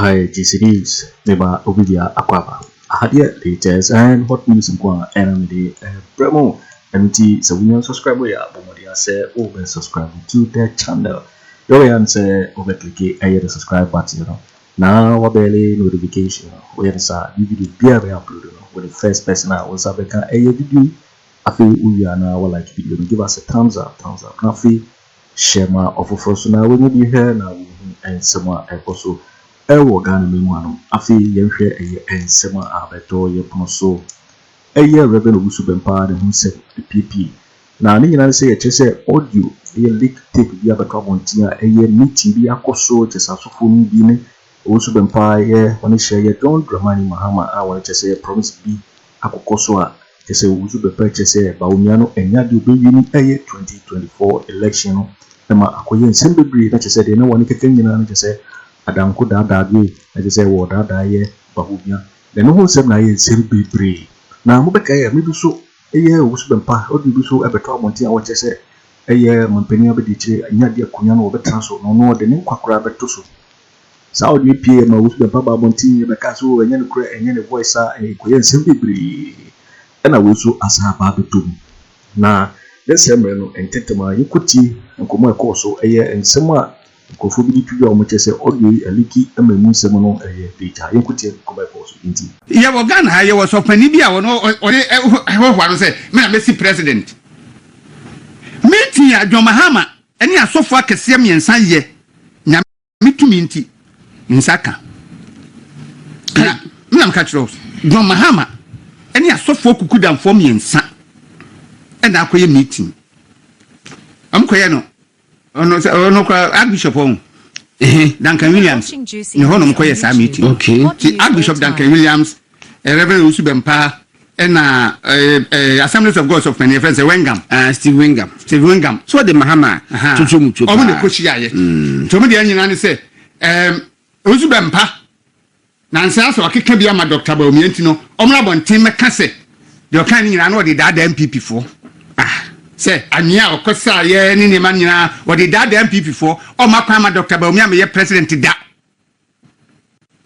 Hi, GC News. Neba Obidia Akwaba. Ahadia latest and hot news in Kwa Enamidi Bremo. MT so we subscribe ya Bomodia say over subscribe to their channel. Your answer over click the subscribe button. Now what barely notification. We answer video be uploaded with the first person I was up a video. I feel we are now like video. Give us a thumbs up. Coffee. Share my offer for so now when you hear now and someone also. Ewo Ghana memwano afi yenhwe ensema abeto yepono Reverend Owusu Bempah de hunse NPP na ni nyina se ye chese audio ye leak tape bi abeto abontia meeting bi akoso chese asofo ni bi ne Owusu Bempah ye woni share ye don dramani mahama a woni chese promise bi akokoso a chese Owusu Bempah chese Bawumia no enya de obewi ni 2024 election no ema akoye nsembebri na chese de na woni keke nyina na chese Adanko dadadwe na say wo dadaye Bawumia the no whole sem na ye sembebre na mo beka ye medu so eye Owusu Bempah odi so ebeto amonti a wo chese eye mampani abedi chire anya de akunya no obetran so no de ne kwakora beto so sa odi pie ma Owusu Bempah ba amonti beka so anya ne kura anya ne voice a koye sembebre na wo so asaba beto na desember no entetema yikuti nkomo ekoso eye ensema Kofu bi tuwa omchese audio aliki amemu nsemo no data yenkutie koba ko so inti ya wo Ghana ha ye wo so pani bi a wo no hwaro se me na mesi president meeting ya Mahama eni asofo akese miensa ye nya mitumi nti nsaka na me na mkachiro Mahama eni asofo kukudamfo miensa ena akoye meeting amkoye no ono kwa Archbishop Duncan Williams ni hono mkoye Sammy okay Archbishop Duncan Williams Reverend Owusu Bempah na Assemblies of God of Many Friends Steve Wingam so the Mahama tutu omo ne kochi aye to me de anyina ne se Owusu Bempah na nsa so akeka bia ma Dr. Bawumia ntino omra bonten meka se de okan ni nyina na odi da NPP fo say anya okosa ye ni ne manyina wodi da NPP for o makwa Dr. Bawumia me ye president da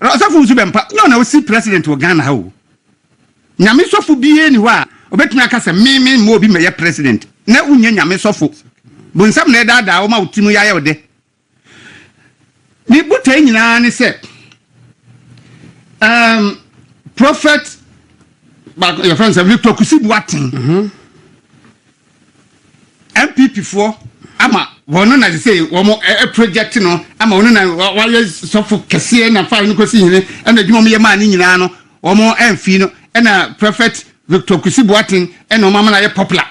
Owusu Bempah no na we president wo Ghana ha o nyame sofu bi ni wa obetumi aka se me mo obi me ye president na unya nyame sofu bonsam na da o ma utimu ya ye ode ni buta nyina ni se prophet your friends Victor Kusi Boateng NPP for ama wono na say womo project no ama wono na wa sofo kese na fa no kosi hine na dwuma ye ma ni nyina no womo emfi no na prophet Victor Kusi Boateng na o mama na ye popular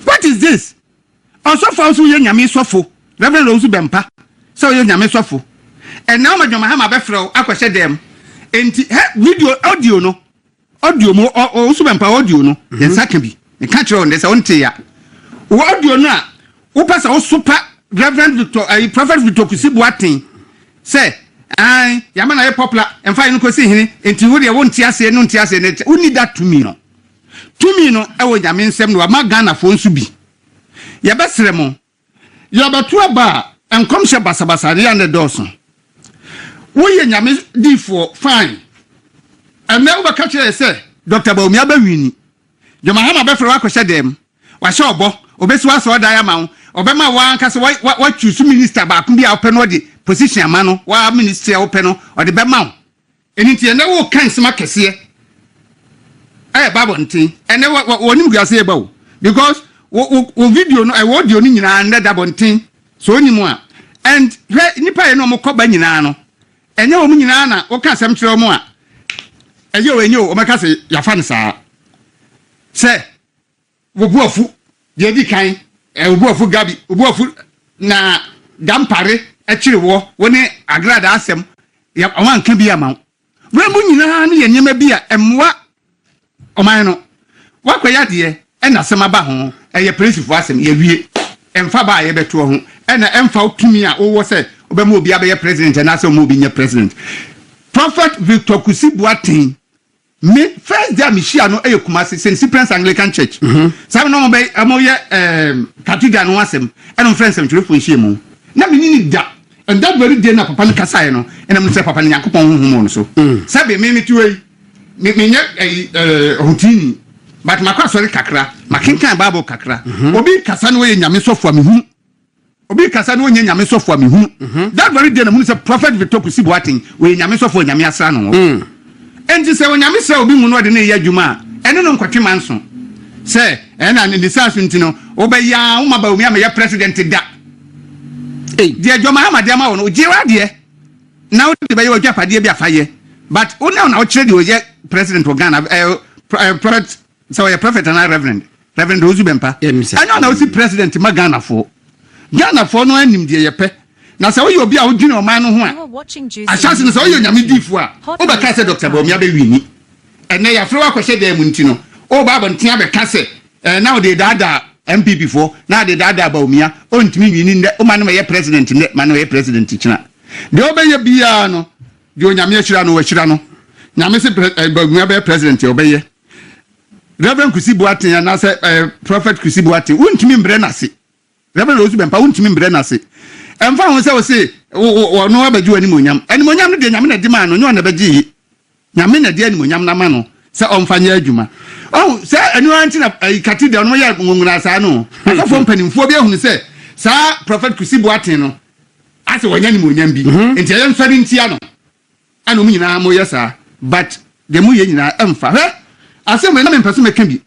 what is this osofo so ye nyame sofo Reverend Owusu Bempah so ye nyame sofo now ma Mahama be frɛ akwhye dem enti video audio mo Owusu Bempah audio no ye saka bi e catch on this onte ya audio na wo pesa wo super Reverend Victor Prophet Victor Kusi Boateng say ya ma na ye popular emfa yin ko si hini enti wo de wo ntia se no ntia se ne we need that to me no e wo nyame nsem no ma Ghana fo nsu bi ya besere mo ya batu aba enkom hye basabasa ya ne doso wo ye nyame di for fine and now we catch say Dr. Bawumia ba wini Mahama be fra akwhye dem wa hye obo obesi wa so da ya ma obema wa ankase wa choose minister ba kun bi a ope no de position ama no wa minister ope no o de be ma enti na wo kan sema kese babo ntin ene wonim guase e ba wo because wo video no audio ni nyina na da bontin so onimu a and nipa ye no mo koba nyina no enye wo nyina na wo ka asem kire mo a enye o meka se ya fa nsa se wo buafu de di kan wo buafu gabi wo buafu na Dampare akire wo ne agrada asem ya wan ka bi ama we mu nyina na ye nyema bi a emwa oman no wakwaya de na asem aba ho ye principal asem ye wie emfa ba ye beto ho na emfa otumi a wo se obema obi abe ye president na asem obi nye president Prophet Victor Kusi Boateng me first day Michia no Kumasi St. Prince Anglican Church. Some no be amoye cathedral no asem. E no friends am churefo nhie mu. Na me ni da and that very day na papa no kasa no and I'm say papa no Nyankopon honhom so sabe me tuwe me nya hotini but makwa sori kakra makenkan Bible kakra obi kasa no ye nyame sofo amehu obi kasa no ye nyame sofo amehu that very day na mu say prophet Victor Kusi Boateng we nyame sofo nyame asra no enti se nyame se obi mu no de na ye adwuma ene no nkwatwe manso se ena ne Disáster ntino obeya wo Bawumia me president da dia joma ha madia ma wono jiwa de na wo de be yo dwapade bi afaye but wona na wo kire de wo ye president of Ghana prophet so your prophet and reverend Owusu Bempah I know na wo si president ma Ghana for no anim de ye pe na se wo ye obi a wo dwene o man no ho a chance so wo ye nyame difo a wo be ka se Dr. Bawumia be wini ene ya fro akwhye de mu ntino o ba bontia be ka se now de dada NPP for now the dada Bawumia ontimi wini nde o man no ye president nde man no ye president kina de obeye bia no de onyame ahira no wahira no nyame se Bawumia be president obeye Reverend Kusi Boateng na se prophet Kusi Boateng ontimi mbre na se Reverend Owusu Bempah ontimi mbre na se emfa ho se o se o no abaji ani monyam no de nyame na di man no nyo na baji nyame na di ani monyam na ma no se omfanya adwuma oh say anyone na cathedral no ya ngunguna sa no afọ mpanimfo bi ehunu say sa prophet Kusi Boateng no ase wonya ni monyam bi enti ya mfari ntia no ana mu nyina mo yesa but de mu ye nyina emfa he ase mo na me mpese meka bi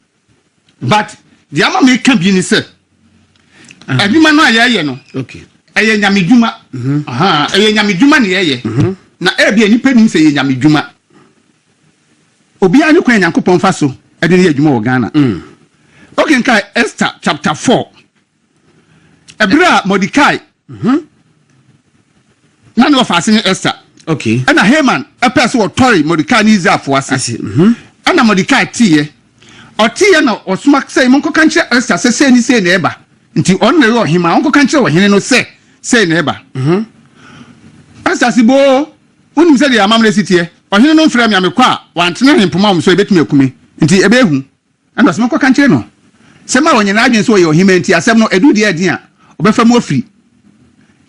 but de ama me ka bi ni say adwuma no aye no okay eye nyamedwuma eye nyamedwuma ne ye na ebi enipa ni say ye nyamedwuma obi anyi kwan Nyankopon fa so ede ne adwuma wo Ghana okay nka Esther chapter 4 ebra Mordecai na no fa se Esther okay na Haman epese wo tori Mordecai ni Israelfo ase na Mordecai tiye otiye na osuma say monko kanche Esther se ni se na eba nti on na yo hima onko kanche wo hene no se na eba Esther sibo unim se de amamre sitie ohene no mfra mi amekwa wantene hempoma om so ebetumi akumi nti ebehu ando se mako kanche no se ma wonye na adwen so ye ohima nti asem no edu de adin a obefa mu afiri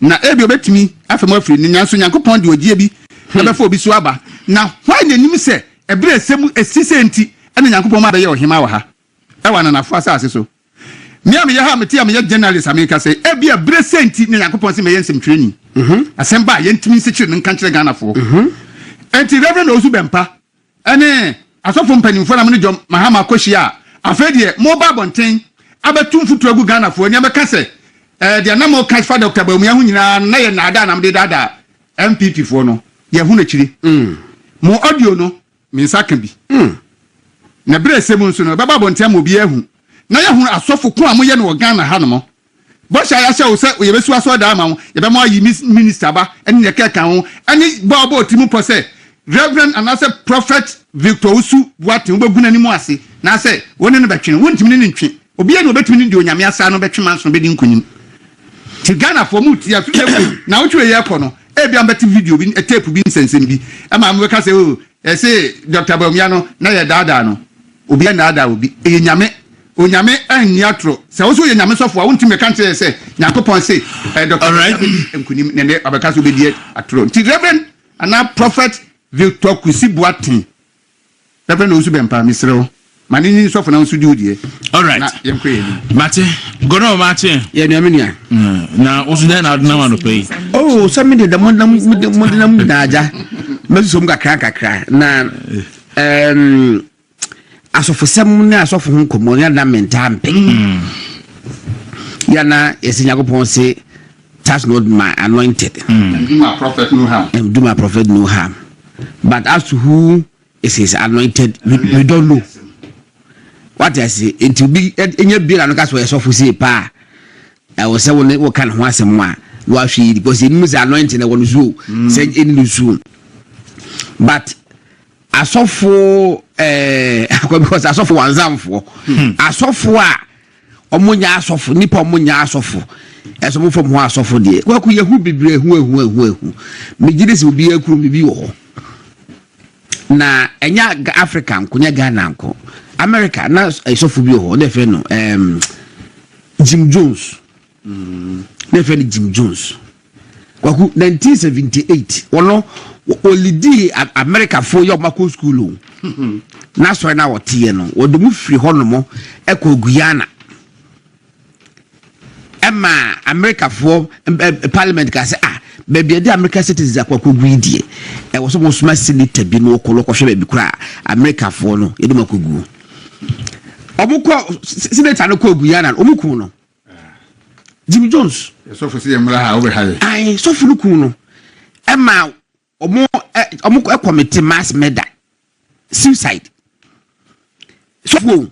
na ebi obetumi afem afiri ni nyanso Nyankopon de ogie bi ebefa obi so aba na hwan nanim se ebere esem esise nti ene Nyankopon ma be ye ohima wa ha ewa na nafo asase so mi am ye ha meti am ye journalist America say ebi ebere senti ni Nyankopon se me ye nsem training asem ba ye ntimi nsekire nka kire Ghana fo enti Reverend Owusu Bempah ene asofo mpanimfo na me jom mahama koshia afedie mobile bonten abetum futu agu Ghana fo ni abeka se de na mo catch for Dr. Bawumia hu nyina na ye na ada na me dada NPP fo no ye hu na chiri mo audio no me nsaka bi na bre semu nso no baba bonten mo bi ahu na ye hu asofo ko amoye no Ghana ha no mo bo sha ya sha wo se ye besu aso da ma wo ye be mo ayi minister ba ene ye keka ho ene bo otimu po se Reverend Anase Prophet Victor Owusu Boateng ubeguna ni mu ase na se woni no betwene wontimi ni ntwe obi ya no betwene ndi onyame asa no betwe manso bedi nkunyim ti Ghana for mu ti afi na wotwe ye ko no e bia mbeti video bi tape bi nsensem bi ama mo ka se o se Dr. Bawumia no na ye dada no obi ya dada obi e nyame onyame anni atro se wo so ye nyame sofo a wontimi ka nte se Nyankopon se Dr. nkunyim ne abeka so bedi atro ti Reverend ana Prophet Victor Kusi Boateng Reverend Owusu Bempah misreo manini sofo na nsudi odie all right na yemkwe mate gono mate ye nuamenia na osudan na aduna ma no pay oh Sammy de modam daja meso mga kakra na asofo sem na asofo hu komo ya na mentampe ya na Nyankopon se touch not my anointed and do my prophet no harm but as to who is his anointed we don't know what I say it will be any bill and cast for yourself say pa I was say what can ho asem a wa hwe because he knows anointing na won so say any soon but asofo because asofo wanzamfo asofo a omunya asofo nipa omunya asofo eso mo fom ho asofo de Kwaku yehu bibre hu me gide se obi akuru bibi wo na enya Africa kunya Ghana nko America na asofo bi ho de fe no Jim Jones de fe Jim Jones Kwaku 1978 ono olidi America for your mako school na so na wotie no wodumu firi honomo ekọ Guyana Emma America for parliament ka say baby the American citizens Kwaku Guidie e wo so mo suma senator bi no okolo ko hwe ba bi kura America for no yedu makogu obuko senator no ko Guyana omuku no Jimmy Jones so for see emra ha over high ai so for ku no Emma omo committee mass murder suicide so for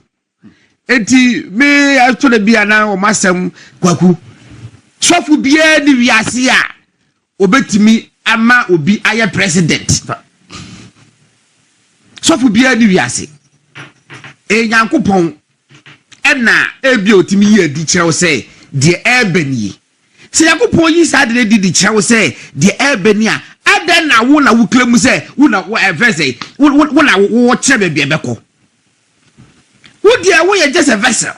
enti me actually bia na o masem Kwaku so for bia ni wiase a obetimi ama obi aye president so for bia ni wiase Nyankopon na ebi otimi ye di kyerɛw sɛ de ebeni se Nyankopon yi sa de di kyerɛw sɛ de ebeni a adan na wo na wo klemu sɛ wo na wo evese wo na wo kyerɛ be bɛkɔ wo dia wo ye just a vessel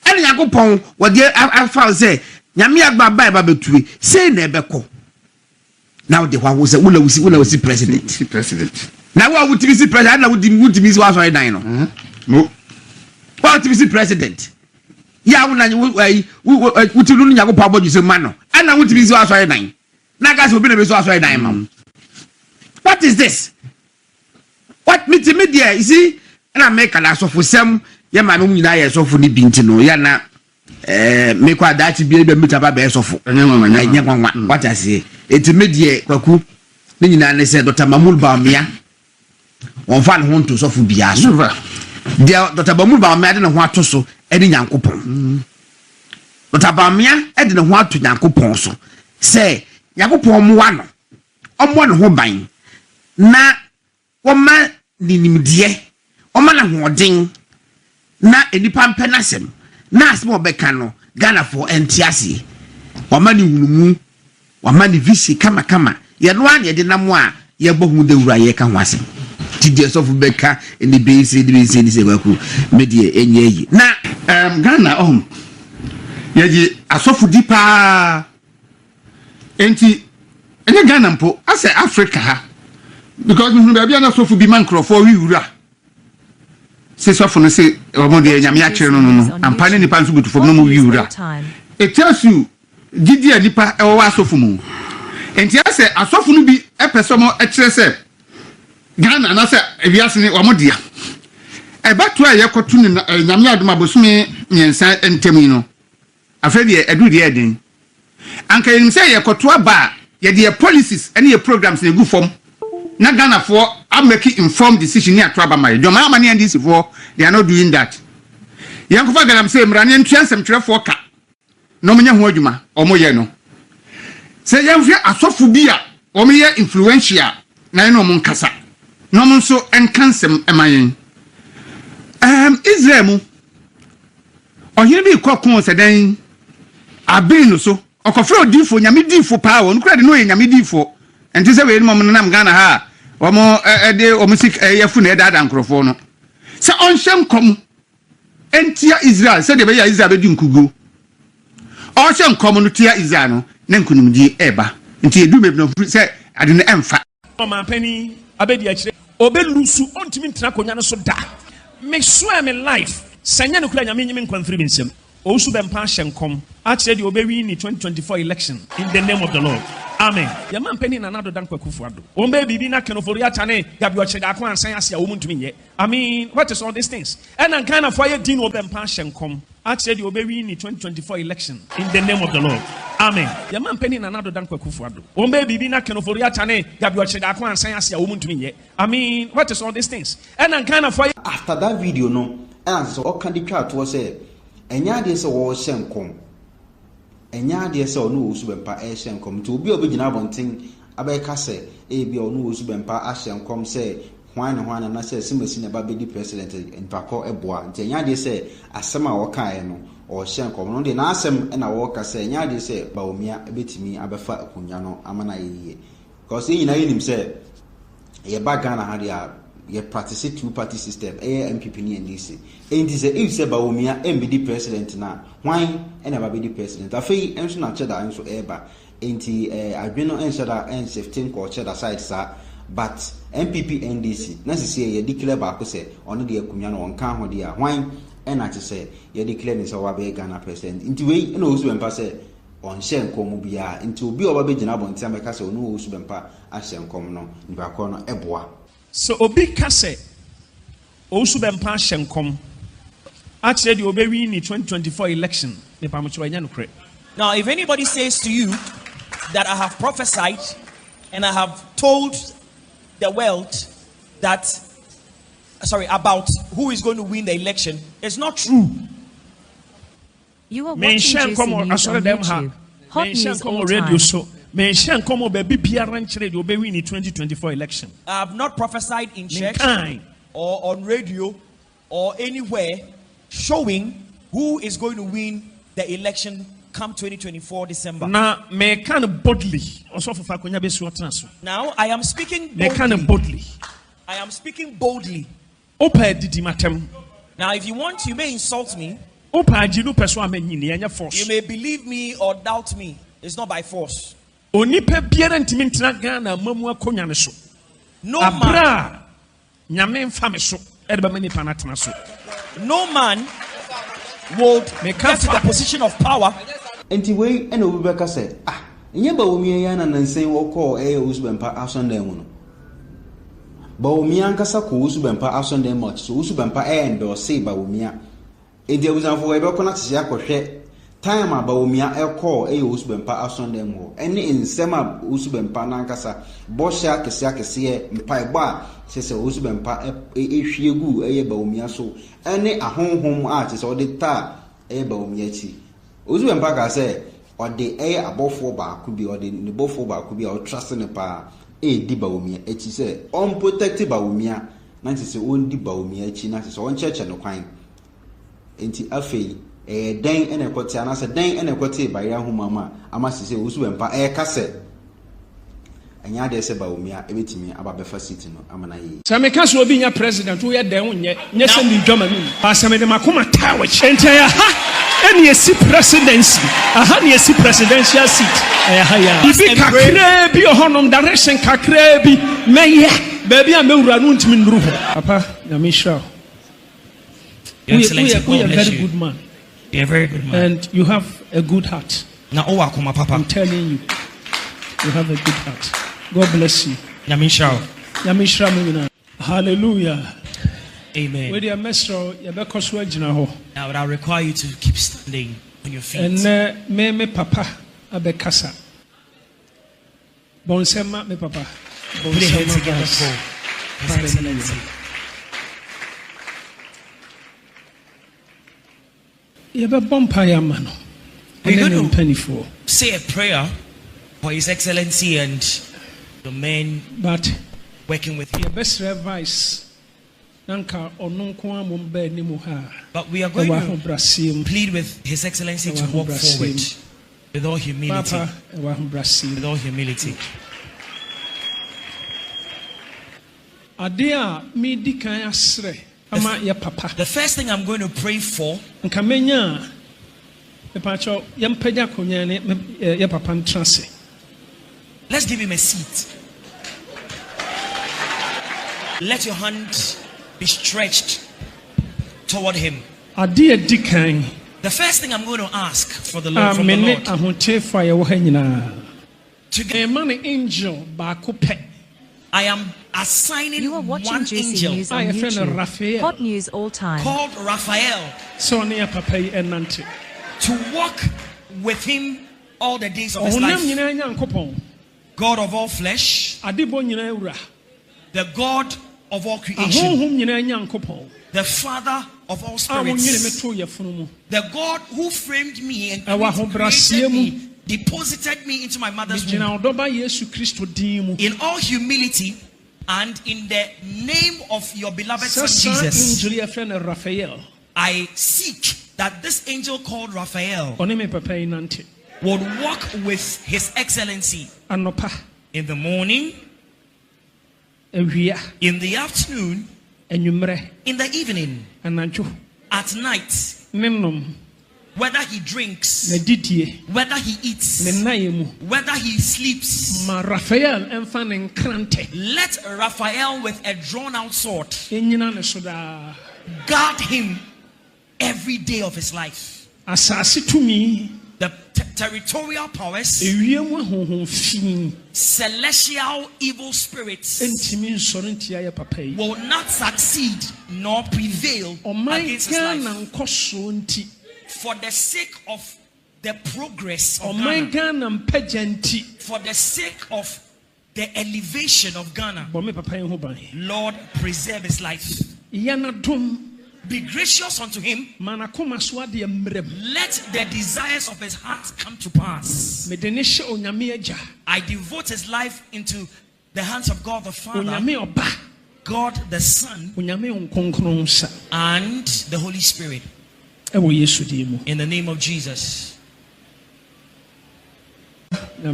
Nyankopon wo de afa sɛ nyame agba ba betue sei na ebɛkɔ now de wa wo sɛ wo na wo si president na wo wutimi si president na wutimi si wa so dan no no what is the president ya wona wutilu nu Nyankopon abodu se ma no ana wutimi si wa so dan na ga se obi na be so wa so dan ma what is this what media you see na make ala so for sem ya ma no nyina ya so for ni binti no ya na me kwa dachi bi be mita ba be so for enyanwa what I say it media Kwaku ni nyina ne se Dr. Bawumia on fa ho nto so for bia so dia Dr. Bawumia de ne ho ato so edi Nyankopon Dr. Bawumia edi ne ho ato Nyankopon so se Nyankopon mo wa no omo ne ho ban na woma ninimdie oma na hoden na enipa mpenasem na asem obeka no Ghana for entiase wama ni hunumu wama ni visi kama ye no an ye de namo a ye bohu dewura ye ka ho asem tidie so fu beka eni be isi ni se Kwaku medie enye yi na Ghana ye asofu dipa enti enye Ghana mpo ase Africa ha because me be bia na asofu bi man krofo wi wura se sofu no se omo de nyame a kire no ampane nipa nso butufo no mo wi wura it tells you gidia nipa e wo asofu mu enti ase asofu no bi epese mo e kire se Ghana na se ewiase ni omo dia e batu a yekotu ni nyame adoma bosumi nyensa entemi no afedi edu de eden anka yin se yekotu aba ye de policies ene ye programs na gu form na Ghana for I make informed decision near Trabama. Your mama and this for they are not doing that. Young galamsey mrani ntwansem twerɛ for ka. No menya ho adwuma omo ye no. Say Gyamfi asofu bia omo ye influential na no mo nkasa. No mo nso enkansem emayen. Israel mu ohire bi kokon sedan abin no so okofro difo nyame difo power no kra de no ye nyame difo enti se we no mo nam Ghana ha omo de omo sik yafu na dada nkrofo no se onhyem kom entia Israel se de be ya Israel be di nkugo onhyem kom no tia Israel no na nkunumdi eba enti edu me no se ade no emfa mampani abedi akire obelusu ontimi ntra konya no so da make sure me life sanya no kura nyame nyime nkwanfiri binsem Owusu Bempah shenkom akire de obewi ni 2024 election in the name of the Lord. Amen. Your man penny and another Kweku Addo. Ombe bibi na Ken Ofori Atta ne Ako and science ya womuntu minye. I mean, what is all these things? And I'm kind of why Dino Bempah shenkom akire de obewi ni 2024 election in the name of the Lord. Amen. Your man penny and another Kweku Addo. Ombe bibi na Ken Ofori Atta ne Ako and science ya womuntu minye. I mean, what is all these things? And I'm kind of why after that video no and so all can declare to us say enya de se wo shenkom enya de se onu Owusu Bempah shenkom to obi obegina bonten abeka se ebi onu Owusu Bempah shenkom se hwan na se simasi na ba bedi president mpako eboa nti enya de se asema wo kan no o shenkom no de na asem na wo ka se enya de se Bawumia ebetimi abefa akunya no amana yiye because yin na yinim se ye ba Ghana ha dia you practice two-party system, NPP and NDC. And is if say Bawumia MBD president now, why and never be the president? I feel I'm not sure that I'm so ever. I've been on and 15 culture aside, sir. But NPP NDC, necessarily you declare back say on the Kunyano on Kamo dia why and I say you declare this our Ghana president. Into way and Owusu Bempah say on Shen Komubia into be over Bijinabo and Tamakaso no Owusu Bempah as Shen Komno, Nibakono Eboa. So Obi Kase Owusu Bempah Shenkom actually the Obi in the 2024 election. Now, if anybody says to you that I have prophesied and I have told the world that about who is going to win the election, it's not true. You are watching Juicy News on YouTube. Hot news all time. Mention come baby the Obi in the 2024 election. I have not prophesied in church or on radio or anywhere showing who is going to win the election come 2024 December. Now, me kind of boldly. Now, I am speaking boldly. Me kind of boldly. I am speaking boldly. Now, if you want, you may insult me. You may believe me or doubt me. It's not by force. No man would get to the position of power. Anyway, and Obubeka said, Bawumia Campaign say what call Owusu Bempah asondem. Bawumia Kasa ko Owusu Bempah asondem much, so Owusu Bempah endorse say Bawumia. If there was a for a connect to Yakoshe, time Bawumia call Owusu Bempah asondem ho. Any in Sema Owusu Bempah Nankasa, Bosha Kesiake Mpaiba, says Owusu Bempah Shiegu Bawumia so. Any a home artist or the tar Bawumia chi. Owusu Bempah say, or the air above 4 bar could be, or the above 4 bar could be, or trusting a power. Di Bawumia, it is unprotected Bawumia, Nancy say, own di Bawumia, Chinas, on church and no kind. Ain't it a fee? A dang and a quotiana, a dang and a quote by Yahoo Mama. I must say, Owusu Bempah air cassette. And ya de se Bawumia, everything about the first sitting. I'm an aye. Sammy will be your president, who had down yet. Yes, and the German. Pastor Makuma Tower, entire. And you see presidency. You see presidential seat. If you can be a honor direction, Kakrebi, may baby, I may run to me. Papa, Yamisha. We are a very good man. You're a very good man. And you have a good heart. Now, Papa. I'm telling you, you have a good heart. God bless you. Yamisha. Hallelujah. Amen. With your maestro, now, but I'll require you to keep standing on your feet. And me papa abekasa. Bonsema me papa. Put your hands together for His Excellency. We're going to say a prayer for His Excellency and the men working with him. Best advice. But we are going to plead with His Excellency to walk forward with all humility. With all humility. The first thing I'm going to pray for let's give him a seat. Let your hand be stretched toward him. The first thing I'm going to ask for the Lord from the Lord angel. I am assigning you are watching one Juicy angel News on YouTube. Hot news all time. Called Raphael to walk with him all the days of his life. God of all flesh, the God of all creation, the Father of all spirits, the God who framed me and created me, deposited me into my mother's womb. In all humility and in the name of your beloved Son Jesus, I seek that this angel called Raphael would walk with His Excellency in the morning, in the afternoon, in the evening, at night, whether he drinks, whether he eats, whether he sleeps, let Raphael with a drawn out sword guard him every day of his life. The territorial powers, celestial evil spirits will not succeed nor prevail against his life. For the sake of the progress of Ghana, for the sake of the elevation of Ghana, Lord, preserve his life. Be gracious unto him. Let the desires of his heart come to pass. I devote his life into the hands of God the Father, God the Son, and the Holy Spirit. In the name of Jesus. Your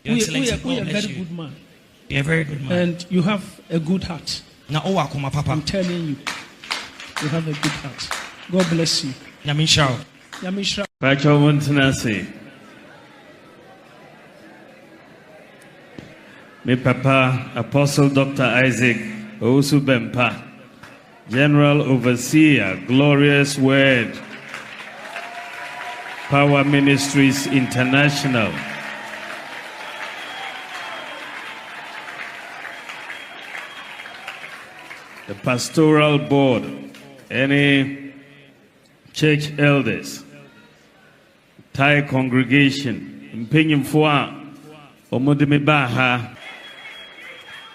Excellency, God bless you. Good man. You're a very good man. And you have a good heart. I'm telling you, you have a good heart. God bless you. Yamisha. Me Papa, Apostle Dr. Isaac Owusu Bempah, General Overseer, Glorious Word, Power Ministries International. The pastoral board, any church elders, Thai congregation, Impinium Fua, Omodemebaha,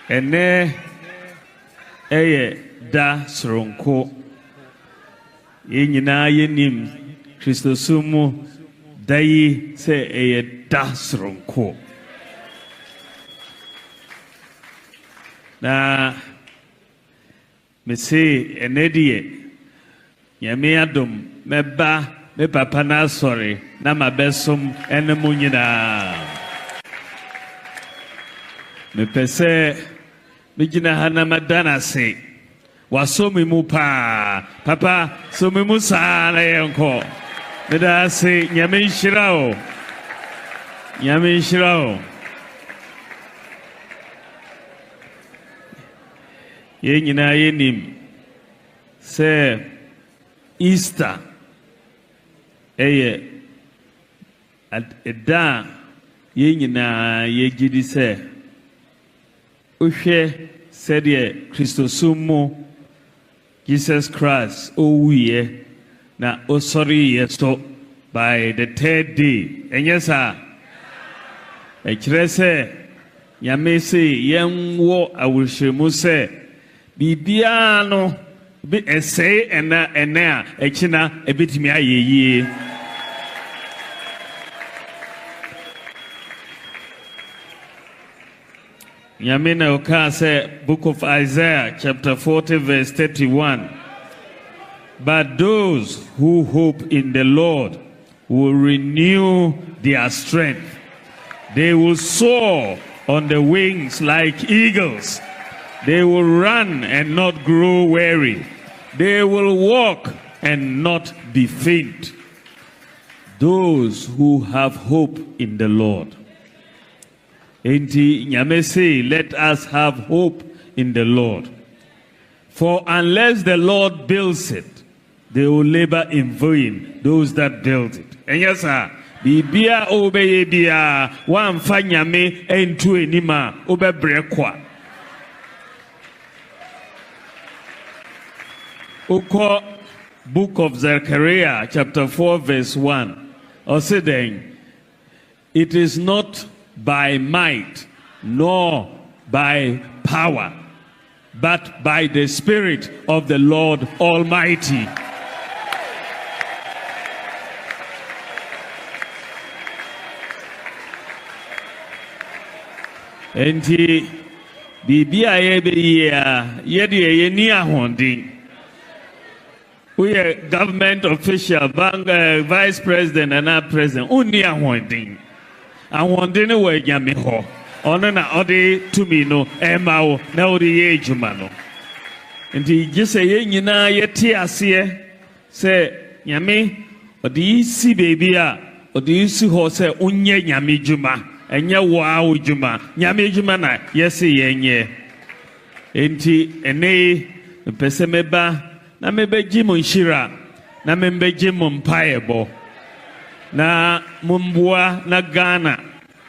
Ene Eye Da Sronko, Yenina Yenim, Christosumu, Dai Se Eye Da Sronko. Na me say enedie yame adom meba me papa na sorry na mabesom enemu nyina me pese me gina hana madana se wasomi mu pa papa so me mu sa na yenko me da se nyame nshirao Yenina yenim se Easter eye da yenina yegidi se uhwe sede Christosumo Jesus Christ owiye na osori yeso by the third day enyesa ekirese nyamese yenwo awurshemu se Bibiano be essay and a echina a bit me ye. Yamina Oka say Book of Isaiah chapter 40 verse 31. But those who hope in the Lord will renew their strength. They will soar on the wings like eagles. They will run and not grow weary. They will walk and not be faint. Those who have hope in the Lord. Enti nyame say, let us have hope in the Lord. For unless the Lord builds it, they will labor in vain, those that build it. And yes, sir. Bibia obeye bia wan fa nyame entu enima obebrekwa. Oko Book of Zechariah chapter 4 verse 1. Also then, it is not by might nor by power, but by the Spirit of the Lord Almighty. Enti bibia yebe yedi ni ahondin. We are government official, vice president and our president. Only a one thing. I want to know where Gyamfi. ɔno na ɔde tumi no ɛma wo na ɔde yɛ adwuma no nti gye sɛ yɛn nyinaa yɛte aseɛ sɛ nyame ɔde yi si baabi a ɔde yi si hɔ sɛ onyɛ nyame dwuma ɛnyɛ waa wo dwuma nyame dwuma na yɛse yɛnyɛ nti ɛne mpɛ sɛ mɛba na mɛbɛgye mo nhyira na mɛbɛgye mo mpaeɛbɔ na mumboa na Ghana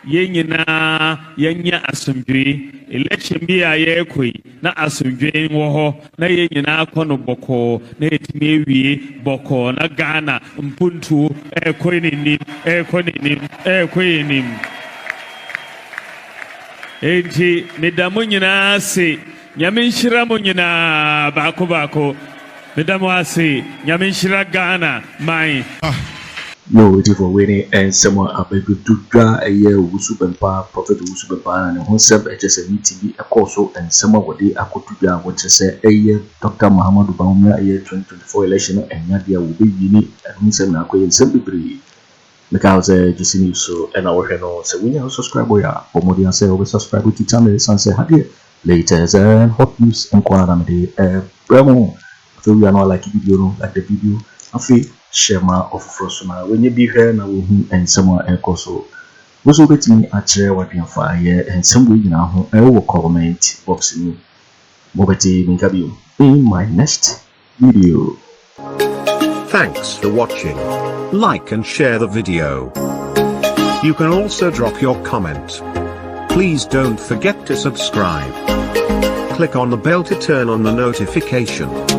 yɛn nyinaa yɛnya asomdwee election bi a yɛrekɔ yi na asomdwee wɔ hɔ na yɛn nyinaa kɔ no bɔkɔɔ na yɛtumi awie bɔkɔɔ na Ghana mpuntuo ɛrekɔ n'anim ɛrekɔ n'anim enti meda mo nyinaa se nyame nhyira mo nyinaa baako baako meda mo ase nyame nhyira Ghana man No, waiting for winning and someone up a good to draw a year Owusu Bempah, Prophet Owusu Bempah, and himself just a meeting a course and someone what they Akoto what to say a year Dr. Muhammad Bawumia year 2024 election and Nadia will be unique and himself now quite simply because just in so and our channel so we now subscribe or more than say always subscribe to channel sunset had latest and hot news and quality promo so we are not like video like the video Afi Shema of Frosma when you be here now and someone else so was over to me at share what you fire and some way now I will comment boxing Mobati Minkabu in my next video. Thanks for watching. Like and share the video. You can also drop your comment. Please don't forget to subscribe. Click on the bell to turn on the notification.